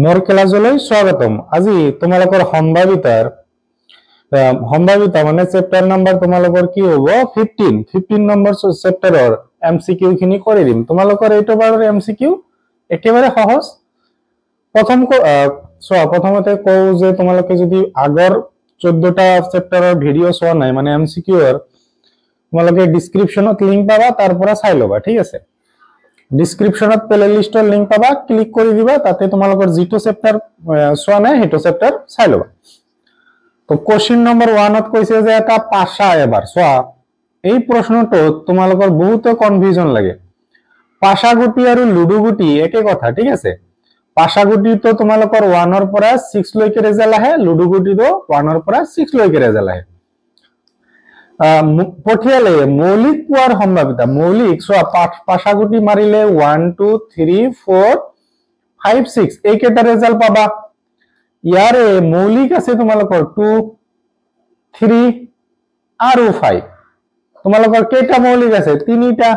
मोर क्लासলৈ স্বাগতম। আজি তোমালোকৰ সম্ভাৱিতা মানে চেপ্টাৰ নম্বৰ তোমালোকৰ কি হ'ব 15 নম্বৰ চেপ্টাৰৰ এমসিকিউ খিনি কৰি দিম। তোমালোকৰ এইটো বাৰৰ এমসিকিউ একেবাৰে সহজ। প্ৰথমতে কও যে তোমালোকে যদি আগৰ 14টা চেপ্টাৰৰ ভিডিও চোৱা নাই মানে এমসিকিউৰ, তোমালোকে ডেসক্ৰিপচনত লিংক পাবা, তাৰ পৰা চাই লবা, ঠিক আছে। ডিসক্ৰিপশনত প্লেলিস্টৰ লিংক পাবা, ক্লিক কৰি দিবা, তাতে তোমালোকৰ যেটো চেপ্টাৰ চোৱা নাই হেটো চেপ্টাৰ চাই লবা। তো কোশ্চেন নম্বৰ 1 ত কৈছে যে এটা পাশা এবাৰ চোৱা। এই প্ৰশ্নটো তোমালোকৰ বহুত কনফিউজন লাগে। পাশা গুটি আৰু লুডু গুটি একে কথা, ঠিক আছে। পাশা গুটি তো তোমালোকৰ 1 ৰ পৰা 6 লৈকে ৰেজাল্ট আহে, লুডু গুটি তো 1 ৰ পৰা 6 লৈকে ৰেজাল্ট আহে। পঠিয়ালে মৌলিক পোৱাৰ সম্ভাৱিতা, মৌলিক চোৱা পাশাগুটি মাৰিলে 1 2 3 4 5 6 এইকেইটা ৰেজাল্ট পাবা। ইয়াৰে মৌলিক আছে তোমালোকৰ 2 3 আৰু 5। তোমালোকৰ কেইটা মৌলিক আছে? 3টা।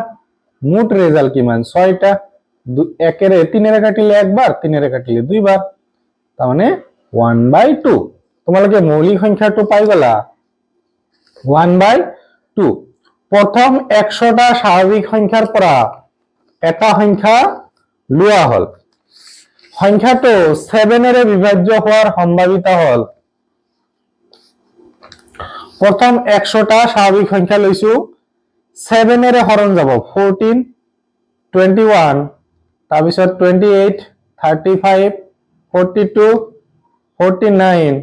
মুঠ ৰেজাল্ট কিমান? 6টা। 3 কাটিলে একবাৰ, 3 কাটিলে দুইবাৰ, তাৰ মানে 1/2। তোমালোকে মৌলিক সংখ্যাটো পাই গলা 1/2। প্রথম 100টা স্বাভাবিক সংখ্যাৰ পৰা এটা সংখ্যা লোৱা হল। সংখ্যাটো 7 এৰে বিভাজ্য হোৱাৰ সম্ভাৱিতা হল। প্ৰথম 100টা স্বাভাবিক সংখ্যা লৈছো, 7 এৰে হৰণ যাব 14 21, তাৰপিছত 28 35 42 49,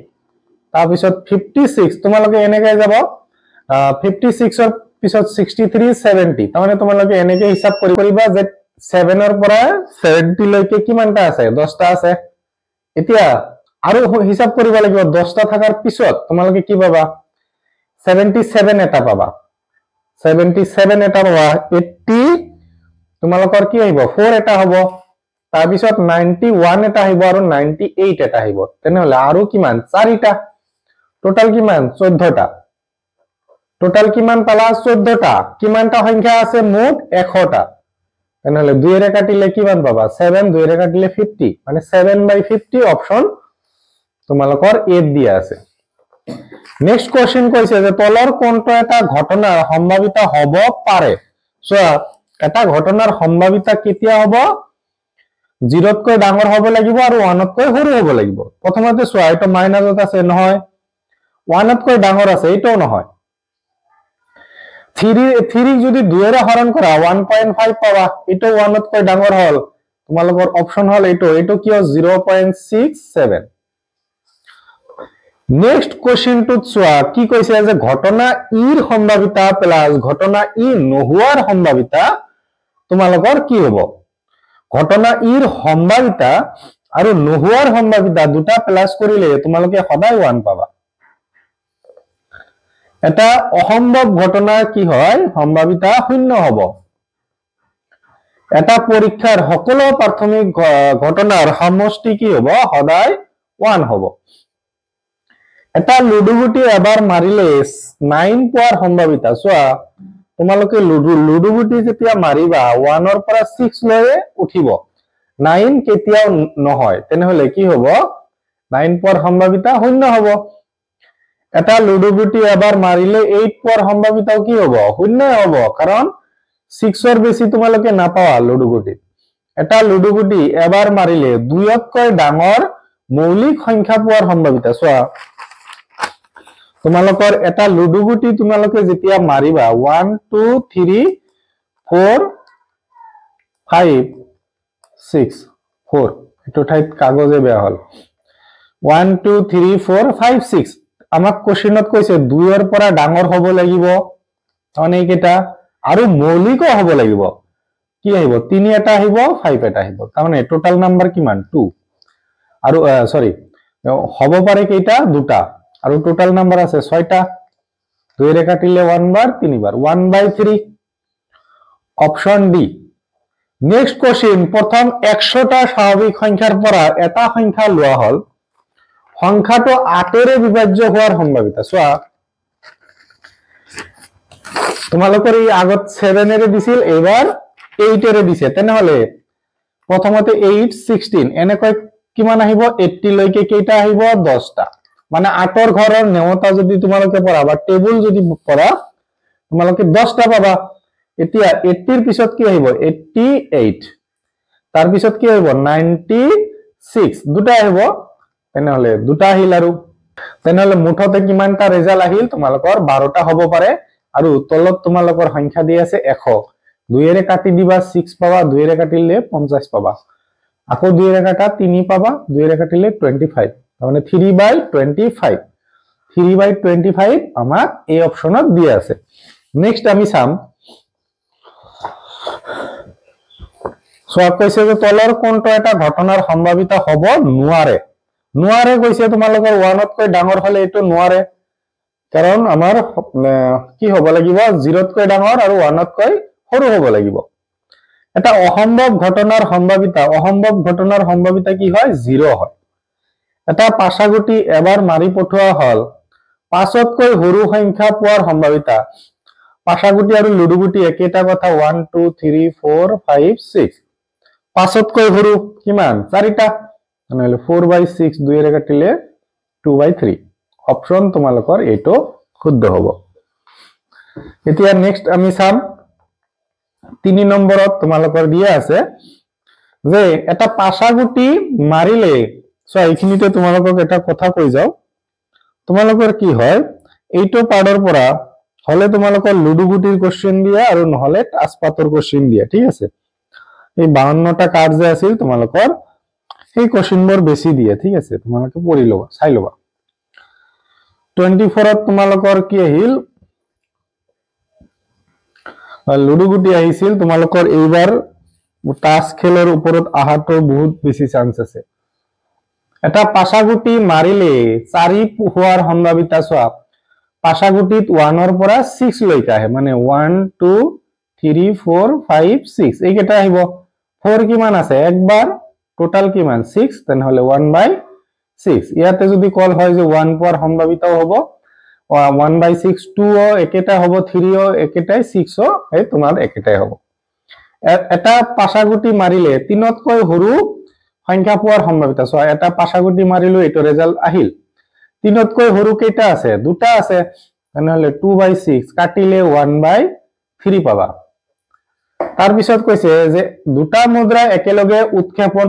তাৰপিছত 56। তোমালোকে এনেকৈ যাব 56 ৰ পিছত 63 70। তাৰমানে তোমালোকে এনেকৈ হিসাব কৰিবা যে 7 ৰ পৰা 70 লৈকে কিমানটা আছে? 10টা আছে। এতিয়া আৰু হিসাব কৰিব লাগিব 10টা থাকাৰ পিছত তোমালোকে কি পাবা? 77 এটা পাবা। 77 এটা পাবা। 80 তোমালোকৰ কি আহিব? 4 এটা হ'ব। তাৰ পিছত 91 এটা আহিব আৰু 98 এটা আহিব। তেনেহলে আৰু কিমান? 4টা। টোটাল কিমান? 14টা। টোটাল কিমান পালা? 14টা। কিমানটা সংখ্যা আছে মুঠ? 100টা। তেনেহলে 2 এৰে কাটিলে কিমান পাবা? 7, 2 এৰে কাটিলে 50, মানে 7/50 অপশন তোমালোকৰ এ দিয়া আছে। নেক্সট কোশ্চেন কৈছে যে তলৰ কোনটো এটা ঘটনাৰ সম্ভাৱিতা হ'ব পাৰে? চোৱা, এটা ঘটনাৰ সম্ভাৱিতা কেতিয়া হ'ব? 0তকৈ ডাঙৰ হ'ব লাগিব আৰু 1তকৈ সৰু হ'ব লাগিব। প্ৰথমতে চোৱা, এটা মাইনাসত আছে নহয়, 1তকৈ ডাঙৰ আছে, এইটো নহয়। 3 যদি 2 এৰে হৰণ কৰা 1.5 পাবা, এইটো 1তকৈ ডাঙৰ হল। তোমালোকৰ অপশন হল এইটো কিয়? 0.67। নেক্সট কোশ্চেনটোত চোৱা কি কৈছে যে ঘটনা ইৰ সম্ভাৱিতা প্লাস ঘটনা ই নোহোৱাৰ সম্ভাৱিতা তোমালোকৰ কি হ'ব? ঘটনা ইৰ সম্ভাৱিতা আৰু নোহোৱাৰ সম্ভাৱিতা দুটা প্লাস কৰিলে তোমালোকে সদায় 1 পাবা। এটা অসম্ভৱ ঘটনা কি হয়? সম্ভাৱিতা 0 হ'ব। এটা পৰীক্ষাৰ সকলো প্ৰাথমিক ঘটনাৰ সমষ্টি কি হ'ব? সদায় 1 হ'ব। এটা লুডু গুটি এবাৰ মাৰিলে 9 পোৱাৰ সম্ভাৱিতা। চোৱা, তোমালোকে লুডু গুটি যেতিয়া মাৰিবা 1 ৰ পৰা 6 লৈ উঠিব, 9 কেতিয়াও নহয়। তেনেহলে কি হ'ব? 9 পোৱাৰ সম্ভাৱিতা 0 হ'ব। এটা লুডু গুটি এবাৰ মাৰিলে 8 পোৱাৰ সম্ভাৱিতাও কি হ'ব? 0 হ'ব, কাৰণ 6ৰ বেছি তোমালোকে নাপাৱা লুডু গুটি। এটা লুডু গুটি এবাৰ মাৰিলে 2তকৈ ডাঙৰ মৌলিক সংখ্যা পোৱাৰ সম্ভাৱিতা। চোৱা, তোমালোকৰ এটা লুডু গুটি তোমালোকে যেতিয়া মাৰিবা 1 2 3 4 5 6 4, এটো ঠাইত কাগজে বেয়া হল। 1 2 3 4 5 6 আমাক কোশ্চেনত কৈছে 2 ৰ পৰা ডাঙৰ হ'ব লাগিব, মানে এইকেইটা, আৰু মৌলিকও হ'ব লাগিব। কি আহিব? 3 এটা আহিব, 5 এটা আহিব। তাৰমানে টোটাল নাম্বাৰ কিমান? 2। আৰু সৰি, হ'ব পাৰে কেইটা? 2টা। আৰু টোটাল নাম্বাৰ আছে 6টা। 2 এৰে কাটিলে 1 বাৰ, 3 বাৰ, 1/3। Option D. নেক্সট কোশ্চেন, প্ৰথম 100টা স্বাভাৱিক সংখ্যাৰ পৰা এটা সংখ্যা লোৱা হল। সংখ্যাটো 8 এৰে বিভাজ্য হোৱাৰ সম্ভাৱিতা। চোৱা, তোমালোকৰ এই আগত 7 এৰে দিছিল, এবাৰ 8 এৰে দিছে। তেনেহলে প্ৰথমতে 8 16 এনেকৈ কিমান আহিব 80 লৈকে কেইটা আহিব 10টা মানে 8ৰ ঘৰৰ নেওতা যদি তোমালোকে পঢ়া বা টেবুল যদি পঢ়া তোমালোকে 10টা পাবা এতিয়া 80 ৰ পিছত কি আহিব 88 তাৰ পিছত কি আহিব 96 দুটা আহিব তেনেহলে দুটা আহিল আৰু তেনেহলে মুঠতে কিমানটা ৰিজাল্ট আহিল তোমালোকৰ 12টা হ'ব পাৰে আৰু তলত তোমালোকৰ সংখ্যা দি আছে 100 2 এৰে কাটি দিবা 6 পাবা 2 এৰে কাটিলে 50 পাবা আকৌ 2 এৰে কাটা 3 পাবা 2 এৰে কাটিলে 25 মানে 3/25 3/25 আমাক এই অপশনত দিয়া আছে নেক্সট আমি চাম সো কৈছে যে তলৰ কোনটো এটা ঘটনাৰ সম্ভাৱিতা হ'ব নোৱাৰে কৈছে তোমালোকৰ 1 তকৈ ডাঙৰ হলে এটো নোৱাৰে কাৰণ আমাৰ কি হ'ব লাগিব 0 তকৈ ডাঙৰ আৰু 1 তকৈ সৰু হ'ব লাগিব এটা অসম্ভৱ ঘটনাৰ সম্ভাৱিতা কি হয় 0 হয় এটা পাশাগুটি এবাৰ মাৰি পঠোৱা হল 5 তকৈ সৰু সংখ্যা পোৱাৰ সম্ভাৱিতা পাশাগুটি আৰু লুডুগুটি একেটা কথা 1 2 3 4 5 6 5 তকৈ সৰু কিমান 4টা মানে 4/6 2 এৰে কাটিলে 2/3 অপশন তোমালোকৰ এটো শুদ্ধ হ'ব এতিয়া নেক্সট আমি চাম 3 নম্বৰত তোমালোকৰ দিয়া আছে যে এটা পাশাগুটি মাৰিলে সো এইখিনিতে তোমালোকক এটা কথা কৈ যাও তোমালোকৰ কি হয় এইটো পাৰ্টৰ পৰা হলে তোমালোকৰ লুডুগুটিৰ কোশ্চেন দিয়া আৰু নহলে টাচপাতৰ কোশ্চেন দিয়া ঠিক আছে এই 52টা কাৰ্ড যে আছিল তোমালোকৰ এই কোশ্চেনবোৰ বেছি দিয়ে ঠিক আছে তোমালোকে পঢ়ি লবা চাই লবা 24ত তোমালোকৰ কি আহিল লুডুগুটি আহিছিল তোমালোকৰ এইবাৰ টাচ খেলৰ ওপৰত আহাটো বহুত বেছি চান্স আছে এটা পাশাগুটি মাৰিলে 4 হোৱাৰ সম্ভাৱিতা চোৱা পাশাগুটিত 1 ৰ পৰা 6 লৈকে আহে মানে 1 2 3 4 5 6 এইকেইটা আহিব 4 কিমান আছে একবাৰ টোটাল কিমান 6 তেনেহলে 1/6 ইয়াতে যদি কল হয় যে 1 পোৱাৰ সম্ভাৱিতাও হ'ব 1/6 2 একেটা হ'ব 3 একেটাই 6 এই তোমাৰ একেটাই হ'ব এটা পাশাগুটি মাৰিলে 3 তকৈ সৰু সংখ্যা পোৱাৰ সম্ভাৱিতা সো এটা পাশাগুটি মাৰিলো এটো ৰিজাল্ট আহিল 3 তকৈ সৰু কেইটা আছে দুটা আছে তেনেহলে 2/6 কাটিলে 1/3 পাবা তাৰ পিছত কৈছে যে দুটা মুদ্ৰা একেলগে উৎক্ষেপণ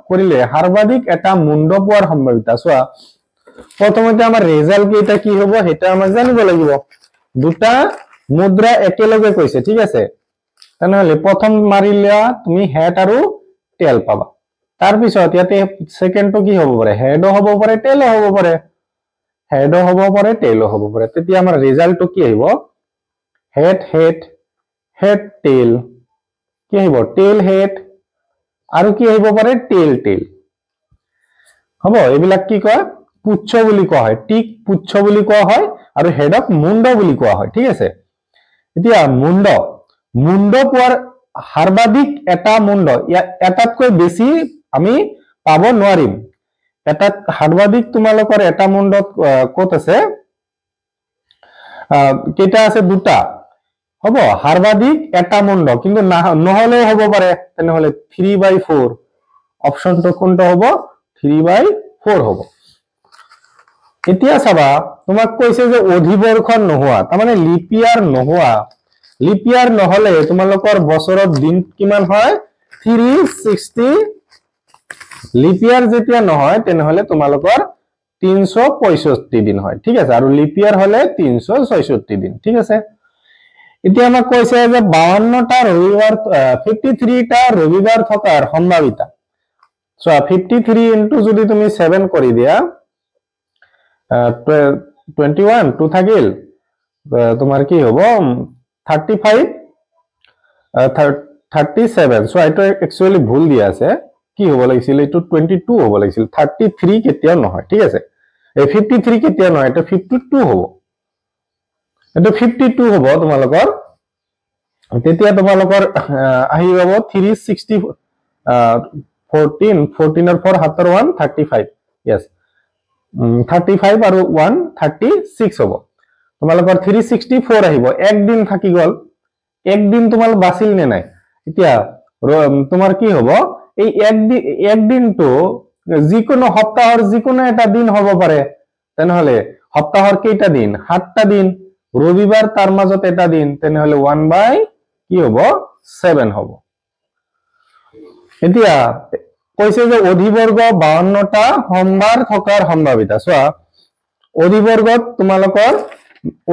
কৰিলে সৰ্বাধিক এটা মুণ্ড পোৱাৰ সম্ভাৱিতা চোৱা প্ৰথমতে আমাৰ ৰিজাল্ট কেইটা কি হ'ব হেটা আমাক জানিব লাগিব দুটা মুদ্ৰা একেলগে কৈছে ঠিক আছে তেনেহলে প্ৰথম মাৰিলা তুমি হেড আৰু টেল পাবা তাৰ পিছত ইয়াতে সেকেন্ডটো কি হ'ব পাৰে হেডও হ'ব পাৰে টেলও হ'ব পাৰে তেতিয়া আমাৰ ৰিজাল্টটো কি আহিব হেড টেল কি আহিব টেল হেড আৰু কি আহিব পাৰে টেল হ'ব এইবিলাক কি কয় পুচ্ছ বুলি কোৱা হয় টিক পুচ্ছ বুলি কোৱা হয় আৰু হেডক মুণ্ড বুলি কোৱা হয় ঠিক আছে এতিয়া মুণ্ড পোৱাৰ সৰ্বাধিক এটা মুণ্ড এটাতকৈ বেছি আমি পাব নোৱাৰিম এটাত সৰ্বাধিক তোমালোকৰ এটা মুণ্ডত কত আছে কেইটা আছে দুটা হ'ব সৰ্বাধিক এটা মুণ্ড কিন্তু নহলে হ'ব পাৰে তেনেহলে 3/4 অপশনটো কোনটো হ'ব 3/4 হ'ব এতিয়া চাবা তোমাক কৈছে যে অধিবৰ্ষণ নোহোৱা তাৰ মানে লিপ ইয়াৰ নহলে তোমালোকৰ বছৰত দিন কিমান হয় 360 লিপ ইয়াৰ যেতিয়া নহয় তেনেহলে তোমালোকৰ 365 দিন হয় ঠিক আছে আৰু লিপ ইয়াৰ হলে 366 দিন ঠিক আছে এতিয়া আমাক কৈছে যে 52টা ৰবিবাৰ 53টা ৰবিবাৰ থকাৰ সম্ভাৱিতা সো 53 ইনটু যদি তুমি 7 কৰি দিয়া 21 2 থাকিল তোমাৰ কি হ'ব 35 37 সো এটা একচুয়ালি ভুল দিয়া আছে কি হ'ব লাগিছিল এটো 22 হ'ব লাগিছিল 33 কেতিয়া নহয় ঠিক আছে এই 53 কেতিয়া নহয় এটা 52 হ'ব এটা 52 হ'ব তোমালোকৰ তেতিয়া তোমালোকৰ আহি যাব 360 14 ৰ 4 7 1 35 yes 35 আৰু 1 36 হ'ব তোমালোকৰ 364 আহিব এক দিন থাকি গল এক দিন তোমাল বাছিল নে নাই এতিয়া তোমাৰ কি হ'ব এই এক দিনটো যিকোনো সপ্তাহৰ যিকোনো এটা দিন হ'ব পাৰে তেনেহলে সপ্তাহৰ কেইটা দিন 7টা দিন ৰবিবাৰ তাৰ মাজত এটা দিন তেনেহলে 1 বাই কি হ'ব 7 হ'ব এতিয়া কৈছে যে অধিবৰ্গ 52টা সোমবাৰ থকাৰ সম্ভাৱিতা চোৱা অধিবৰ্গত তোমালোকৰ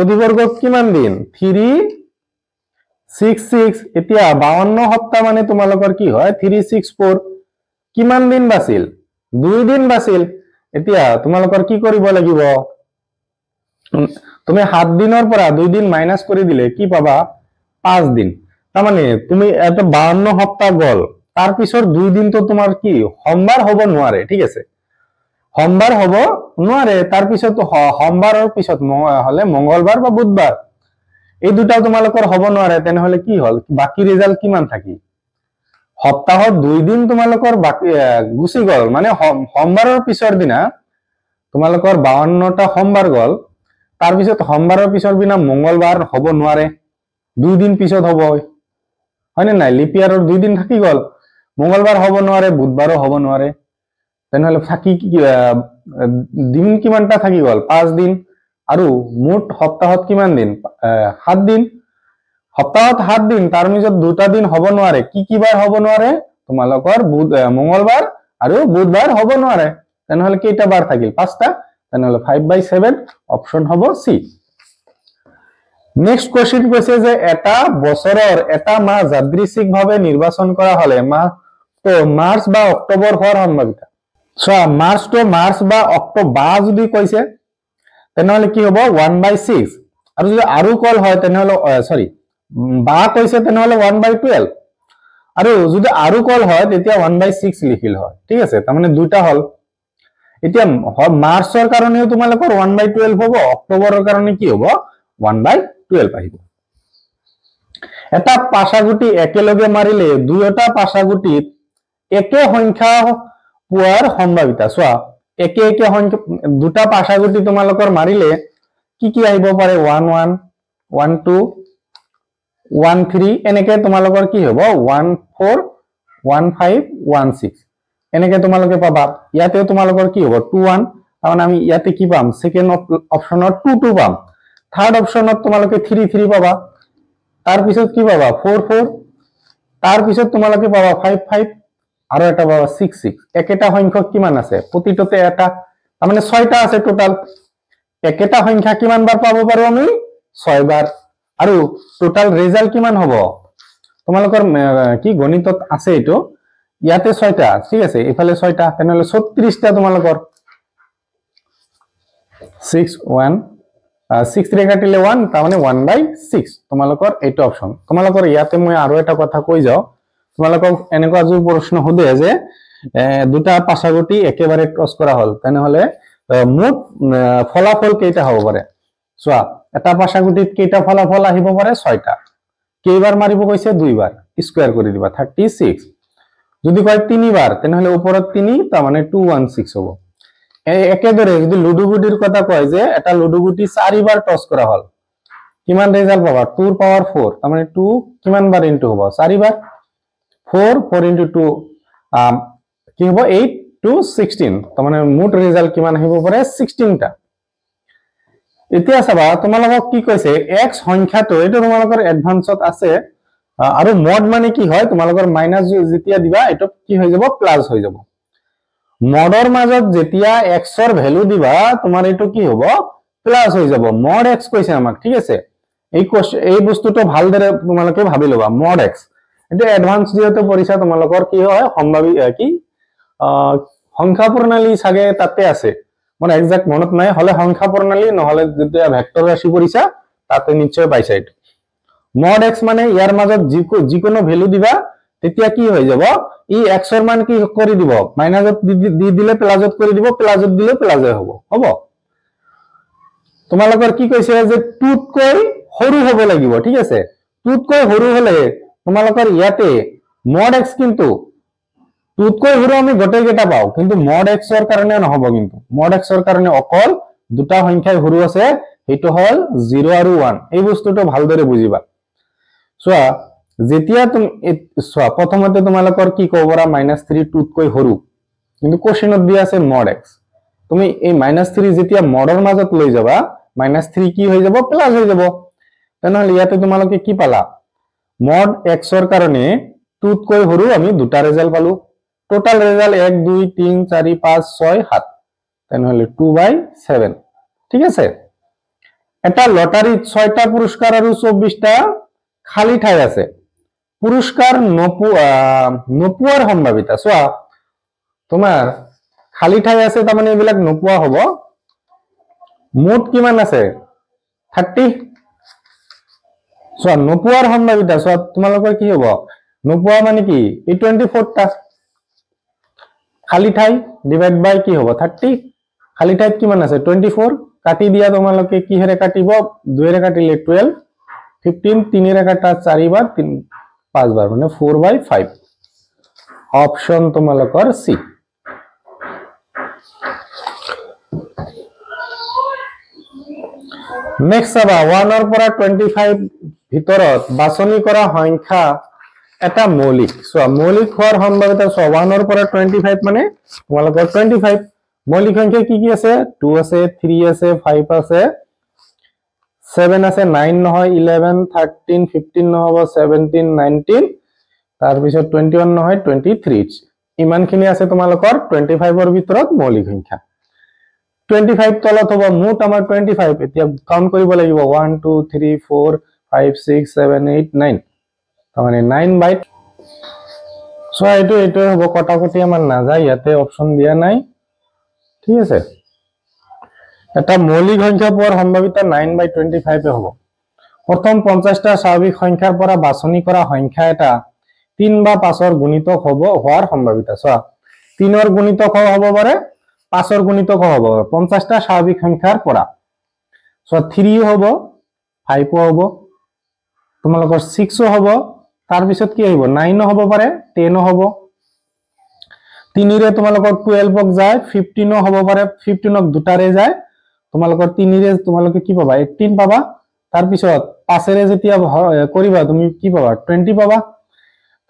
অধিবৰ্গত কিমান দিন 366 এতিয়া 52 সপ্তাহ মানে তোমালোকৰ কি হয় 364 কিমান দিন বাছিল 2 দিন বাছিল এতিয়া তোমালোকৰ কি কৰিব লাগিব তুমি 7 দিনৰ পৰা 2 দিন মাইনাস কৰি দিলে কি পাবা 5 দিন তাৰ মানে তুমি এটা 52 সপ্তাহ গল তাৰ পিছৰ 2 দিন তো তোমাৰ কি সোমবাৰ হ'ব নোৱাৰে ঠিক আছে সোমবাৰ হ'ব নোৱাৰে তাৰ পিছত সোমবাৰৰ পিছত হলে মঙ্গলবাৰ বা বুধবাৰ এই দুটা তোমালোকৰ হ'ব নোৱাৰে তেনেহলে কি হল বাকি ৰিজাল্ট কিমান থাকি সপ্তাহত 2 দিন তোমালোকৰ বাকি গুছি গল মানে সোমবাৰৰ পিছৰ দিনা তোমালোকৰ 52টা সোমবাৰ গল তাৰ পিছত সোমবাৰৰ পিছৰ দিনা মঙ্গলবাৰ হ'ব নোৱাৰে 2 দিন পিছত হ'ব হয়নে নাই লিপ ইয়াৰৰ 2 দিন থাকি গল মঙ্গলবাৰ হ'ব নোৱাৰে বুধবাৰো হ'ব নোৱাৰে তেনেহলে থাকি দিন কিমানটা থাকি গল 5 দিন আৰু মুঠ সপ্তাহত কিমান দিন 7 দিন সপ্তাহত 7 দিন তাৰ মাজত দুটা দিন হ'ব নোৱাৰে কি বাৰ হ'ব নোৱাৰে তোমালোকৰ মঙ্গলবাৰ আৰু বুধবাৰ হ'ব নোৱাৰে তেনেহলে কেইটা বাৰ থাকিল 5টা তেনেহলে 5/7 অপশন হ'ব সি নেক্সট কোশ্চেন কৈছে যে এটা বছৰৰ এটা মাহ যাদৃচ্ছিকভাৱে নিৰ্বাচন কৰা হলে মাহ তো মাৰ্চ বা অক্টোবৰ হোৱাৰ সম্ভাৱিতা সো মাৰ্চ বা অক্টোবৰ যদি কৈছে তেনেহলে কি হ'ব 1/6 আৰু যদি আৰু কল হয় তেনেহলে সৰি বা কৈছে তেনেহলে 1/12 আৰু যদি আৰু কল হয় তেতিয়া 1/6 লিখিল হয় ঠিক আছে তাৰ মানে দুটা হল এতিয়া মাৰ্চৰ কাৰণেও তোমালোকৰ 1/12 হ'ব অক্টোবৰৰ কাৰণে কি হ'ব 1/12 আহিব এটা পাশাগুটি একেলগে মাৰিলে দুয়োটা পাশাগুটিত একে সংখ্যা পোৱাৰ সম্ভাৱিতা চোৱা একে সংখ্যা দুটা পাশাগুটি তোমালোকৰ মাৰিলে কি আহিব পাৰে 1 1 1 2 1 3 এনেকে তোমালোকৰ কি হ'ব 1 4 1 5 1 6 এনেকে তোমালোকে পাবা ইয়াতেও তোমালোকৰ কি হ'ব 2 1 তাৰমানে আমি ইয়াতে কি পাম সেকেন্ড অপশনত 2 2 পাম থাৰ্ড অপশনত তোমালোকে 3 3 পাবা তাৰ পিছত কি পাবা 4 4 তাৰ পিছত তোমালোকে পাবা 5 5 আৰু এটা পাবা 6 6 একেটা সংখ্যক কিমান আছে প্ৰতিটোতে এটা তাৰমানে 6টা আছে টোটাল একেটা সংখ্যা কিমান বাৰ পাব পাৰো আমি 6 বাৰ আৰু টোটাল ৰিজাল্ট কিমান হ'ব তোমালোকৰ কি গণিতত আছে এটো ইয়াতে 6টা ঠিক আছে ইফালে 6টা তেনেহলে 36টা তোমালোকৰ 6 1 6 ৰে কাটিলে 1 তাৰ মানে 1/6 তোমালোকৰ এইটো অপশন তোমালোকৰ ইয়াতে মই আৰু এটা কথা কৈ যাও তোমালোকক এনেকুৱা যে প্ৰশ্ন হদে যে দুটা পাশাগুটি একেবাৰে ক্ৰস কৰা হল তেনেহলে মুঠ ফলাফল কেইটা হ'ব পাৰে চোৱা এটা পাশাগুটিত কেইটা ফলাফল আহিব পাৰে 6টা কেইবাৰ মাৰিব কৈছে দুইবাৰ স্কয়াৰ কৰি দিবা 36 যদি কয় তিনিবাৰ তেনেহলে ওপৰত 3 তাৰ মানে 216 হ'ব একেদৰে যদি লুডুগুটিৰ কথা কয় যে এটা লুডুগুটি 4 বাৰ টস কৰা হল কিমান ৰিজাল্ট পাবা 2 ৰ পাৱাৰ 4 তাৰ মানে 2 কিমান বাৰ ইনটু হ'ব 4 বাৰ 4 4 into 2 কি হ'ব 8 to 16 তাৰ মানে মুঠ ৰিজাল্ট কিমান আহিব পাৰে 16টা এতিয়া চাবা তোমালোকক কি কৈছে x সংখ্যাটো এটো তোমালোকৰ এডভান্সত আছে আৰু মড মানে কি হয় তোমালোকৰ মাইনাস যেতিয়া দিবা এটো কি হৈ যাব প্লাস হৈ যাব মডৰ মাজত যেতিয়া x ৰ ভ্যালু দিবা তোমাৰ এটো কি হ'ব প্লাস হৈ যাব মড x কৈছে আমাক ঠিক আছে এই বস্তুটো ভালদৰে তোমালোকে ভাবি লবা মড x এটা এডভান্স দিওতে পৰীক্ষা তোমালোকৰ কি হয় সম্ভাৱী কি সংখ্যা প্ৰণালী সাগে তাতে আছে মানে এক্সাক্ট মনত নাই হলে সংখ্যা প্ৰণালী নহলে যেতিয়া ভেক্টৰ ৰাশি পৰীক্ষা তাতে নিশ্চয় পাইছা এটো মড x মানে ইয়াৰ মাজত যিকোনো ভ্যালু দিবা তেতিয়া কি হৈ যাব ই x ৰ মান কি কৰি দিব মাইনাসত দি দিলে প্লাসত কৰি দিব প্লাসত দিলে প্লাসে হ'ব তোমালোকৰ কি কৈছে যে 2 তকৈ সৰু হ'ব লাগিব ঠিক আছে 2 তকৈ সৰু হলে তোমালোকৰ ইয়াতে মড x কিন্তু 2 তকৈ সৰু আমি গোটেই কেটা পাও কিন্তু মড x ৰ কাৰণে নহব কিন্তু মড x ৰ কাৰণে অকল দুটা সংখ্যাই সৰু আছে হেতু হল 0 আৰু 1 এই বস্তুটো ভালদৰে বুজিবা সোয়া যেতিয়া তুমি সোয়া প্ৰথমতে তোমালোকৰ কি কবৰা -3 2 তকৈ সৰু কিন্তু কোশ্চেনত দিয়া আছে mod x তুমি এই -3 যেতিয়া মডৰ মাজত লৈ যাবা -3 কি হৈ যাব প্লাস হৈ যাব তেনেহলে ইয়াতে তোমালোকে কি পালা mod x ৰ কাৰণে 2 তকৈ সৰু আমি দুটা ৰিজাল্ট পালো টোটাল ৰিজাল্ট 1 2 3 4 5 6 7 তেনেহলে 2/7 ঠিক আছে এটা লটাৰীত 6টা পুৰস্কাৰ আৰু 24টা খালি ঠাই আছে পুৰস্কাৰ নোপোৱাৰ সম্ভাৱিতা চোৱা তোমাৰ খালি ঠাই আছে তাৰ মানে এইবিলাক নোপোৱা হ'ব মুঠ কিমান আছে 30 চোৱা নোপোৱাৰ সম্ভাৱিতা চোৱা তোমালোকৰ কি হ'ব নোপোৱা মানে কি এই 24টা খালি ঠাই ডিভাইড বাই কি হ'ব 30 খালি ঠাইত কিমান আছে 24 কাটি দিয়া তোমালোকে কি হেৰে কাটিব 2 ৰে কাটিলে 12 15 3 ৰে কাটা 4 বাৰ 5 বাৰ মানে 4/5 অপশন তোমালোকৰ সি নেক্সট আবা 1 ৰ পৰা 25 ভিতৰত বাছনি কৰা সংখ্যা এটা মৌলিক সো মৌলিক হোৱাৰ সম্ভাৱনা সো 1 ৰ পৰা 25 মানে তোমালোকৰ 25 মৌলিক সংখ্যা কি কি আছে 2 আছে 3 আছে 5 আছে 7 আছে 9 নহয় 11 13 15 নহব 17 19 তাৰ পিছত 21 নহয় 23 ইমানখিনি আছে তোমালোকৰ 25 ৰ ভিতৰত মৌলিক সংখ্যা 25 তলত হ'ব মুঠ আমাৰ 25 এতিয়া কাউন্ট কৰিব লাগিব 1 2 3 4 5 6 7 8 9 মানে 9 বাই সো এইটো হ'ব কটাকটি আমাৰ না যায় ইয়াতে অপচন দিয়া নাই ঠিক আছে এটা মৌলিক সংখ্যা পোৱাৰ সম্ভাৱিতা 9/25 হ'ব প্ৰথম 50টা স্বাভাৱিক সংখ্যাৰ পৰা বাছনি কৰা সংখ্যা এটা 3 বা 5 ৰ গুণিতক হ'ব হোৱাৰ সম্ভাৱিতা চোৱা 3 ৰ গুণিতক হ'ব পাৰে 5 ৰ গুণিতক হ'ব 50টা স্বাভাৱিক সংখ্যাৰ পৰা সো 3 হ'ব 5 হ'ব তোমালোকৰ 6 হ'ব তাৰ পিছত কি আহিব 9 হ'ব পাৰে 10 হ'ব 3 ৰে তোমালোকৰ 12 ক যায় 15 হ'ব পাৰে 15 ক দুটাৰে যায় তোমালোকৰ 3 ৰে তোমালোকে কি পাবা 18 পাবা তাৰ পিছত 5 ৰে যেতিয়া কৰিবা তুমি কি পাবা 20 পাবা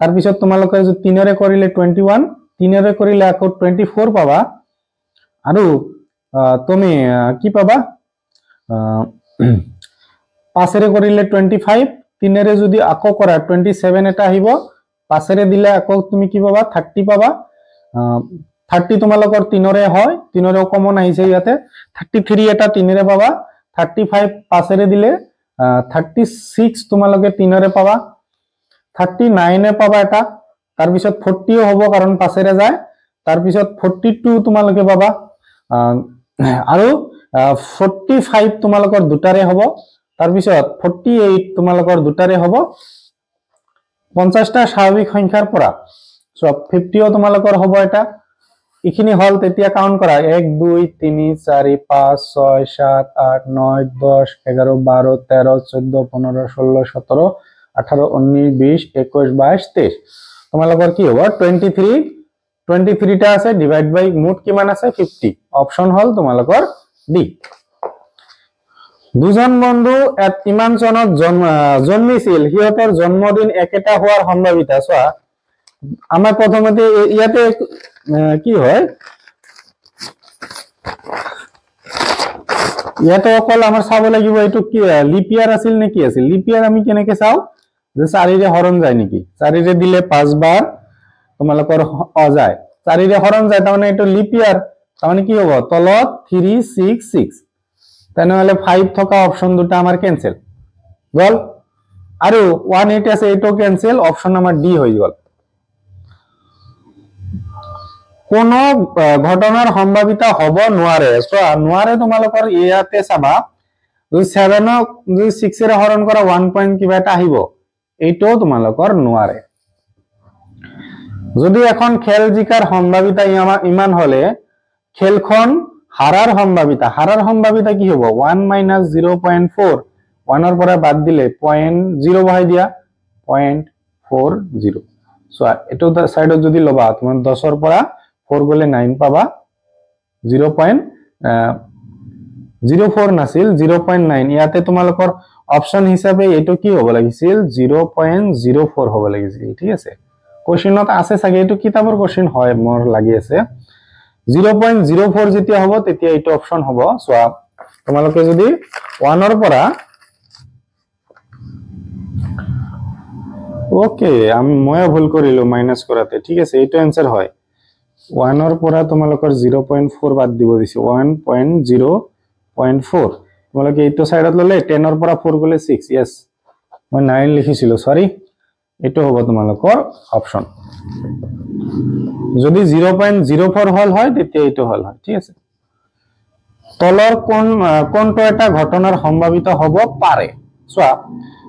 তাৰ পিছত তোমালোকে যে 3 ৰে কৰিলে 21 3 ৰে কৰিলে আকৌ 24 পাবা আৰু তুমি কি পাবা 5 ৰে কৰিলে 25 3 ৰে যদি আকৌ কৰা 27 এটা আহিব 5 ৰে দিলে আকৌ তুমি কি পাবা 30 পাবা 30 তোমালোকৰ 3 ৰে হয় 3 ৰে কমন আহিছে ইয়াতে 33 এটা 3 ৰে পাবা 35 5 ৰে দিলে 36 তোমালোকে 3 ৰে পাবা 39 এ পাবা এটা তাৰ পিছত 40 হ'ব কাৰণ 5 ৰে যায় তাৰ পিছত 42 তোমালোকে পাবা আৰু 45 তোমালোকৰ দুটাৰে হ'ব তাৰ পিছত 48 তোমালোকৰ দুটাৰে হ'ব 50টা স্বাভাৱিক সংখ্যাৰ পৰা সো 50 তোমালোকৰ হ'ব এটা ইখিনি হল তেতিয়া কাউন্ট কৰা 1 2 3 4 5 6 7 8 9 10 11 12 13 14 15 16 17 18 19 20 21 22 23 তোমালোকৰ কি হ'ব 23 টা আছে ডিভাইড বাই মুঠ কিমান আছে 50 অপশন হল তোমালোকৰ ডি দুজন বন্ধু ইমান চনত জন্মিছিল হিয়তৰ জন্মদিন একেটা হোৱাৰ সম্ভাৱিতা চোৱা আমাৰ প্ৰথমতে ইয়াতে কি হয় ইয়াতে অকল আমাৰ চাব লাগিব এটো কি লিপ ইয়াৰ আছিল নে কি আছিল লিপ ইয়াৰ আমি কেনেকে চাও যে 4 ৰে হৰণ যায় নেকি 4 ৰে দিলে 5 বাৰ তোমালোকৰ যায় 4 ৰে হৰণ যায় তাৰমানে এটো লিপ ইয়াৰ তাৰমানে কি হ'ব তলত 3 6 6 তেনেহলে 5 থকা অপশন দুটা আমাৰ ক্যান্সেল গল আৰু 18 আছে এটো ক্যান্সেল অপশন নাম্বাৰ ডি হৈ গল কোন ঘটনাৰ সম্ভাৱিতা হ'ব নোৱাৰে চোৱা নোৱাৰে তোমালোকৰ ইয়াতে চাবা যদি 7 ক যদি 6 ৰে হৰণ কৰা 1 পইণ্ট কিবা এটা আহিব এইটো তোমালোকৰ নোৱাৰে যদি এখন খেল জিকাৰ সম্ভাৱিতা ইমান হলে খেলখন হাৰাৰ সম্ভাৱিতা কি হ'ব 1 - 0.4 1 ৰ পৰা বাদ দিলে 0.0 বহাই দিয়া 0.40 সো এটো সাইডত যদি লবা তুমি 10 ৰ পৰা 4 গলে 9 পাবা 0.04 নাছিল 0.9 ইয়াতে তোমালোকৰ অপশন হিচাপে এটো কি হ'ব লাগিছিল 0.04 হ'ব লাগিছিল ঠিক আছে কোশ্চেনত আছে সাগে এটো কিতাবৰ কোশ্চেন হয় মোৰ লাগি আছে 0.04 যেতিয়া হ'ব তেতিয়া এইটো অপশন হ'ব সোয়া তোমালোকে যদি 1 ৰ পৰা ওকে মই ভুল কৰিলো মাইনাস কৰাতে ঠিক আছে এইটো आंसर হয় 1 ৰ পৰা তোমালোকৰ 0.4 বাদ দিব দিছে 1.0.4 তোমালোকে এইটো সাইডত ললে 10 ৰ পৰা 4 গলে 6 यस মই 9 লিখিছিলো সৰি এটো হ'ব তোমালোকৰ অপশন যদি 0.04 হল হয় তেতিয়া এটো হল হয় ঠিক আছে তলৰ কোনটো এটা ঘটনাৰ সম্ভাৱিত হ'ব পাৰে সোয়া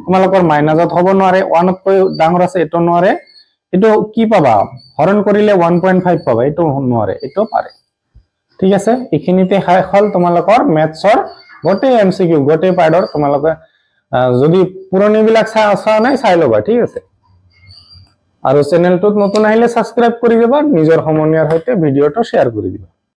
তোমালোকৰ মাইনাসত হ'ব নোৱাৰে 1 তকৈ ডাঙৰ আছে এটো নোৱাৰে এটো কি পাবা হৰণ কৰিলে 1.5 পাবা এটো নোৱাৰে এটো পাৰে ঠিক আছে এখিনিতে হল তোমালোকৰ ম্যাথছৰ গোটে এমসিকিউ গোটে পাৰ্টৰ তোমালোকে যদি পুৰণি বিলাক চা নাই চাই লবা ঠিক আছে আৰু চ্যানেলটোত নতুন আহিলে সাবস্ক্ৰাইব কৰি দিবা নিজৰ সমনীয়াৰ সৈতে ভিডিওটো শেয়াৰ কৰি দিবা